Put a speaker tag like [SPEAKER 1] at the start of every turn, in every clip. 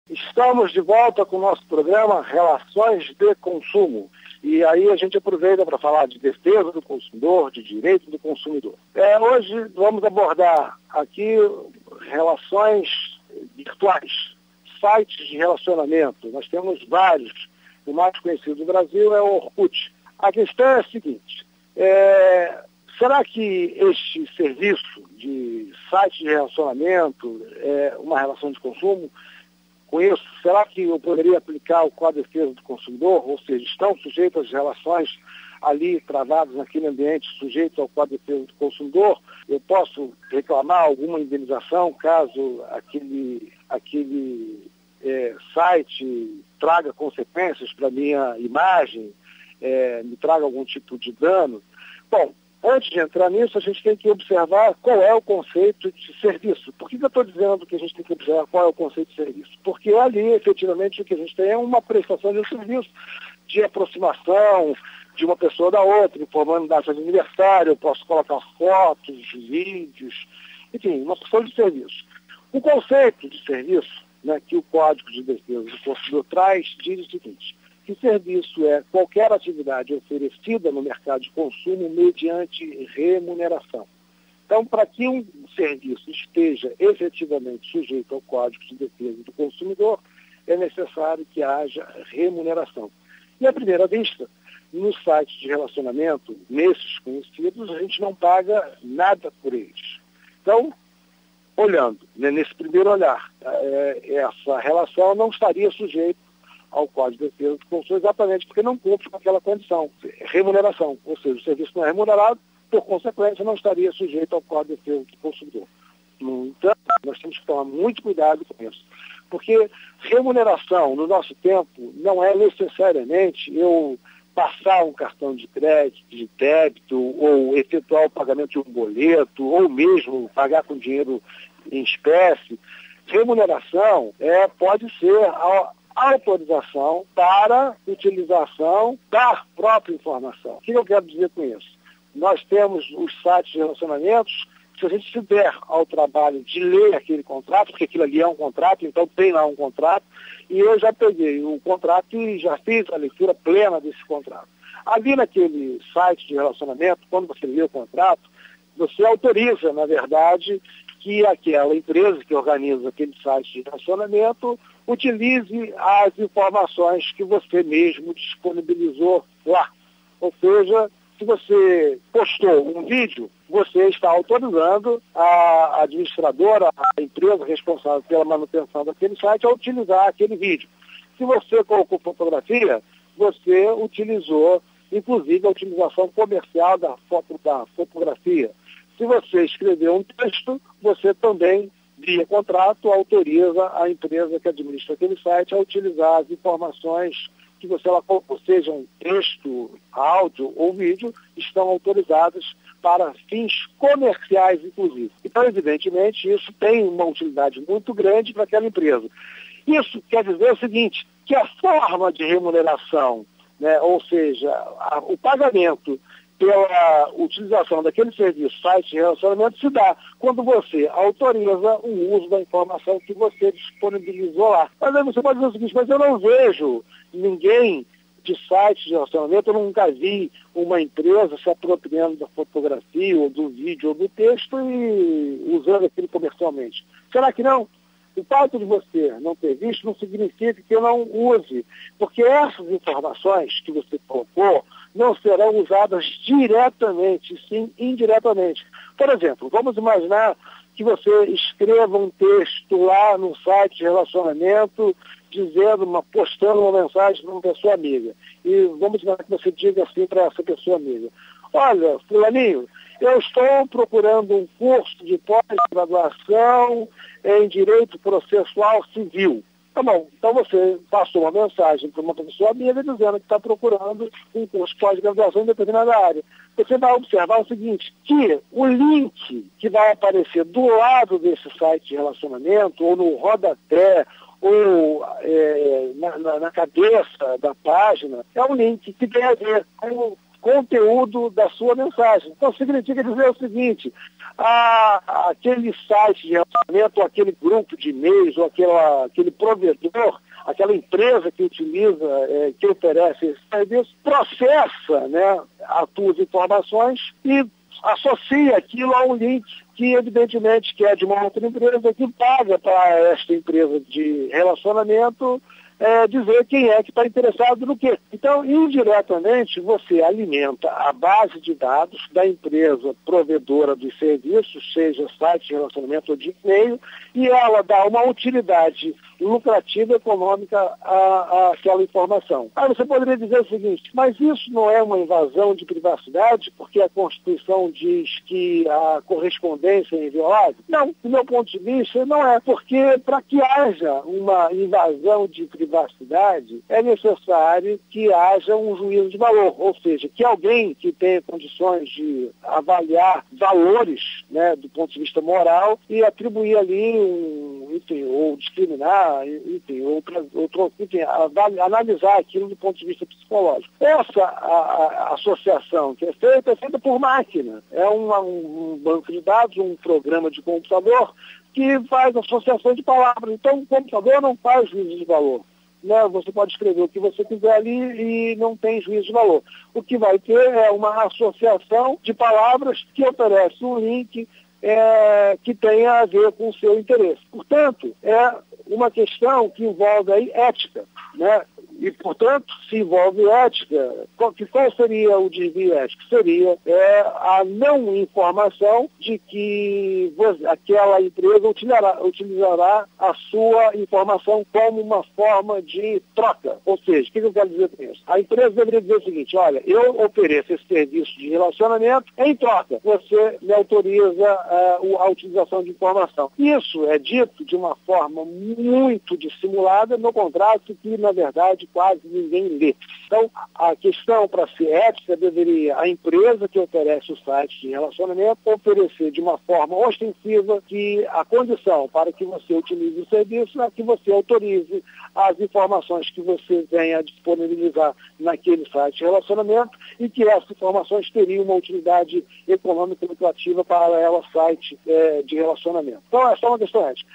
[SPEAKER 1] Estamos de volta com o nosso programa Relações de Consumo. E aí a gente aproveita para falar de defesa do consumidor, de direito do consumidor. Hoje vamos abordar aqui relações virtuais, sites de relacionamento. Nós temos vários. O mais conhecido do Brasil é o Orkut. A questão é a seguinte, será que este serviço de site de relacionamento é uma relação de consumo? Com isso, será que eu poderia aplicar o Código de Defesa do Consumidor? Ou seja, estão sujeitas as relações ali travadas naquele ambiente sujeito ao Código de Defesa do Consumidor? Eu posso reclamar alguma indenização caso aquele site traga consequências para a minha imagem, me traga algum tipo de dano? Bom, antes de entrar nisso, a gente tem que observar qual é o conceito de serviço. Por que eu estou dizendo que a gente tem que observar qual é o conceito de serviço? Porque ali, efetivamente, o que a gente tem é uma prestação de um serviço de aproximação de uma pessoa da outra, informando data de aniversário, eu posso colocar fotos, vídeos, enfim, uma prestação de serviço. O conceito de serviço, né, que o Código de Defesa do Consumidor traz, diz o seguinte: que serviço é qualquer atividade oferecida no mercado de consumo mediante remuneração. Então, para que um serviço esteja efetivamente sujeito ao Código de Defesa do Consumidor, é necessário que haja remuneração. E à primeira vista, nos sites de relacionamento, nesses conhecidos, a gente não paga nada por eles. Então, olhando, né, nesse primeiro olhar, essa relação não estaria sujeita ao Código de Defesa do Consumidor, exatamente porque não cumpre com aquela condição, remuneração, ou seja, o serviço não é remunerado, por consequência não estaria sujeito ao Código de Defesa do Consumidor. No entanto, nós temos que tomar muito cuidado com isso, porque remuneração, no nosso tempo, não é necessariamente eu passar um cartão de crédito, de débito, ou efetuar o pagamento de um boleto, ou mesmo pagar com dinheiro em espécie. Remuneração pode ser a autorização para utilização da própria informação. O que eu quero dizer com isso? Nós temos os sites de relacionamentos, se a gente se der ao trabalho de ler aquele contrato, porque aquilo ali é um contrato, então tem lá um contrato, e eu já peguei o contrato e já fiz a leitura plena desse contrato. Ali naquele site de relacionamento, quando você lê o contrato, você autoriza, na verdade, que aquela empresa que organiza aquele site de relacionamento utilize as informações que você mesmo disponibilizou lá. Ou seja, se você postou um vídeo, você está autorizando a administradora, a empresa responsável pela manutenção daquele site a utilizar aquele vídeo. Se você colocou fotografia, você utilizou, inclusive, a utilização comercial da fotografia. Se você escreveu um texto, você também, via contrato, autoriza a empresa que administra aquele site a utilizar as informações que você colocou, sejam texto, áudio ou vídeo, estão autorizadas para fins comerciais, inclusive. Então, evidentemente, isso tem uma utilidade muito grande para aquela empresa. Isso quer dizer o seguinte, que a forma de remuneração, né, ou seja, o pagamento pela utilização daquele serviço, site de relacionamento, se dá quando você autoriza o uso da informação que você disponibilizou lá. Mas aí você pode dizer o seguinte, mas eu não vejo ninguém de site de relacionamento, eu nunca vi uma empresa se apropriando da fotografia, ou do vídeo, ou do texto e usando aquilo comercialmente. Será que não? O fato de você não ter visto não significa que eu não use, porque essas informações que você colocou não serão usadas diretamente, sim indiretamente. Por exemplo, vamos imaginar que você escreva um texto lá no site de relacionamento, postando uma mensagem para uma pessoa amiga. E vamos imaginar que você diga assim para essa pessoa amiga: olha, fulaninho, eu estou procurando um curso de pós-graduação em Direito Processual Civil. Tá bom, então você passou uma mensagem para uma pessoa amiga dizendo que está procurando um curso de pós-graduação em determinada área. Você vai observar o seguinte, que o link que vai aparecer do lado desse site de relacionamento, ou no rodapé, ou na cabeça da página, é um link que tem a ver com conteúdo da sua mensagem. Então significa dizer o seguinte: aquele site de relacionamento, ou aquele grupo de e-mails, ou aquele provedor, aquela empresa que utiliza, que oferece esse serviço, processa, né, as tuas informações e associa aquilo a um link que, evidentemente, que é de uma outra empresa que paga para esta empresa de relacionamento dizer quem é que está interessado no quê. Então, indiretamente, você alimenta a base de dados da empresa provedora dos serviços, seja site de relacionamento ou de e-mail, e ela dá uma utilidade lucrativa econômica àquela informação. Aí você poderia dizer o seguinte: mas isso não é uma invasão de privacidade, porque a Constituição diz que a correspondência é inviolável? Não, do meu ponto de vista, não é, porque para que haja uma invasão de privacidade, é necessário que haja um juízo de valor, ou seja, que alguém que tenha condições de avaliar valores, né, do ponto de vista moral e atribuir ali ou discriminar, analisar aquilo do ponto de vista psicológico. Essa associação que é feita por máquina. É um banco de dados, um programa de computador que faz associação de palavras. Então, o computador não faz juízo de valor. Né? Você pode escrever o que você quiser ali e não tem juízo de valor. O que vai ter é uma associação de palavras que oferece um link que tenha a ver com o seu interesse. Portanto, é uma questão que envolve aí ética, né? E, portanto, se envolve ética, qual seria o desvio ético? Seria a não informação de que aquela empresa utilizará a sua informação como uma forma de troca. Ou seja, o que eu quero dizer com isso? A empresa deveria dizer o seguinte: olha, eu ofereço esse serviço de relacionamento, em troca você me autoriza a utilização de informação. Isso é dito de uma forma muito dissimulada no contrato que, na verdade, quase ninguém lê. Então, a questão para ser ética deveria a empresa que oferece o site de relacionamento oferecer de uma forma ostensiva que a condição para que você utilize o serviço é que você autorize as informações que você venha a disponibilizar naquele site de relacionamento e que essas informações teriam uma utilidade econômica lucrativa para ela site de relacionamento. Então, essa é uma questão ética.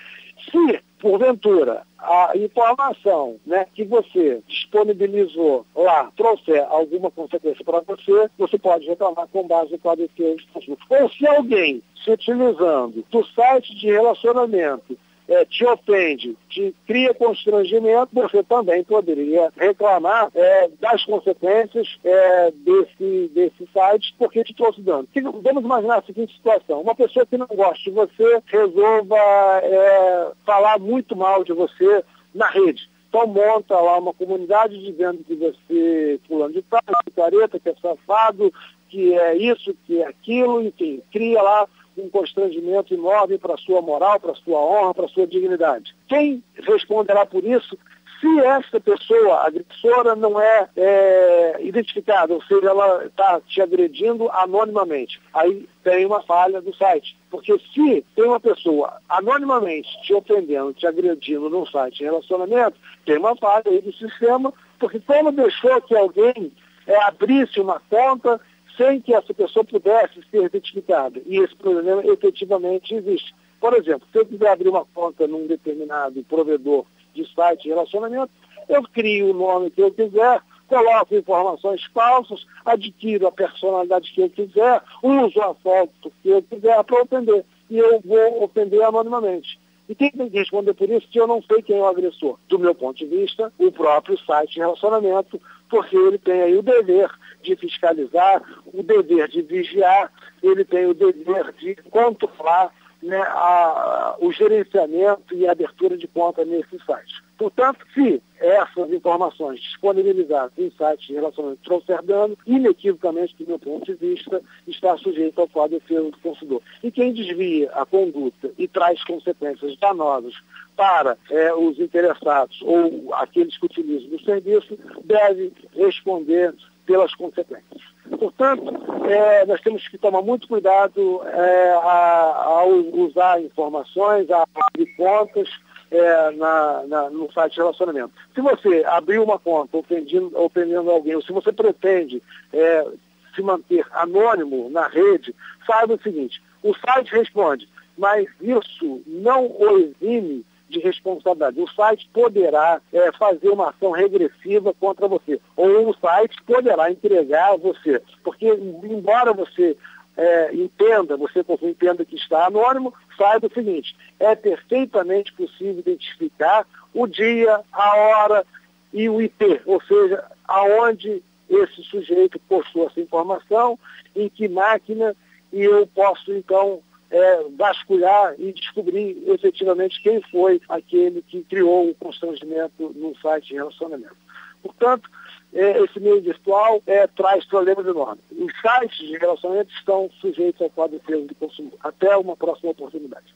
[SPEAKER 1] Se, porventura, a informação, né, que você disponibilizou lá trouxer alguma consequência para você, você pode reclamar com base no Código de Estatuto. Ou se alguém, se utilizando do site de relacionamento, te ofende, te cria constrangimento, você também poderia reclamar das consequências desse site, porque te trouxe dano. Vamos imaginar a seguinte situação: uma pessoa que não gosta de você resolva falar muito mal de você na rede. Então monta lá uma comunidade dizendo que você fulano de tal, que careta, que é safado, que é isso, que é aquilo, enfim, cria lá um constrangimento enorme para a sua moral, para a sua honra, para a sua dignidade. Quem responderá por isso se essa pessoa agressora não é identificada, ou seja, ela está te agredindo anonimamente? Aí tem uma falha do site. Porque se tem uma pessoa anonimamente te ofendendo, te agredindo num site de relacionamento, tem uma falha aí do sistema, porque como deixou que alguém abrisse uma conta sem que essa pessoa pudesse ser identificada. E esse problema efetivamente existe. Por exemplo, se eu quiser abrir uma conta num determinado provedor de site de relacionamento, eu crio o nome que eu quiser, coloco informações falsas, adquiro a personalidade que eu quiser, uso a foto que eu quiser para ofender. E eu vou ofender anonimamente. E quem tem que responder por isso se eu não sei quem é o agressor? Do meu ponto de vista, o próprio site de relacionamento, porque ele tem aí o dever de fiscalizar, o dever de vigiar, ele tem o dever de controlar, né, o gerenciamento e a abertura de conta nesse site. Portanto, se essas informações disponibilizadas em sites de relacionamento trouxer dano, inequivocamente, do meu ponto de vista, está sujeito ao Código de Defesa do Consumidor. E quem desvia a conduta e traz consequências danosas para os interessados ou aqueles que utilizam o serviço, deve responder pelas consequências. Portanto, nós temos que tomar muito cuidado ao usar informações, a abrir contas no site de relacionamento. Se você abrir uma conta ofendendo alguém, ou se você pretende se manter anônimo na rede, saiba o seguinte: o site responde, mas isso não o exime de responsabilidade. O site poderá fazer uma ação regressiva contra você, ou o site poderá entregar a você, porque embora você entenda que está anônimo, saiba o seguinte: é perfeitamente possível identificar o dia, a hora e o IP, ou seja, aonde esse sujeito postou essa informação, em que máquina, e eu posso então vasculhar e descobrir efetivamente quem foi aquele que criou o constrangimento no site de relacionamento. Portanto, esse meio virtual traz problemas enormes. Os sites de relacionamento estão sujeitos ao Código de Defesa do Consumidor. Até uma próxima oportunidade.